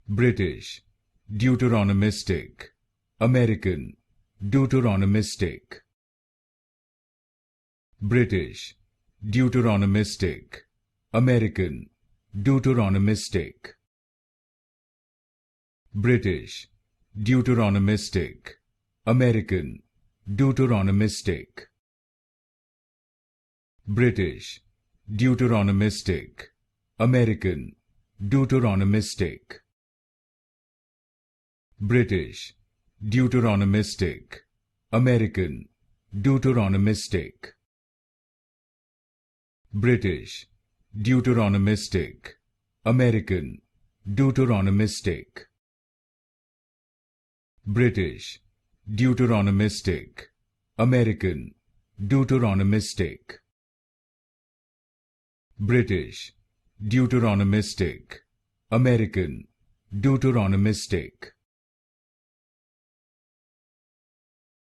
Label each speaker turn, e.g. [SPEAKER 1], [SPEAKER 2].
[SPEAKER 1] British, Deuteronomistic. American, Deuteronomistic. British, Deuteronomistic. American, Deuteronomistic. British, Deuteronomistic. American, Deuteronomistic. British, Deuteronomistic. American, Deuteronomistic. British, Deuteronomistic. American, Deuteronomistic. British, Deuteronomistic. American, Deuteronomistic. British, Deuteronomistic. American, Deuteronomistic. British, Deuteronomistic. American, Deuteronomistic.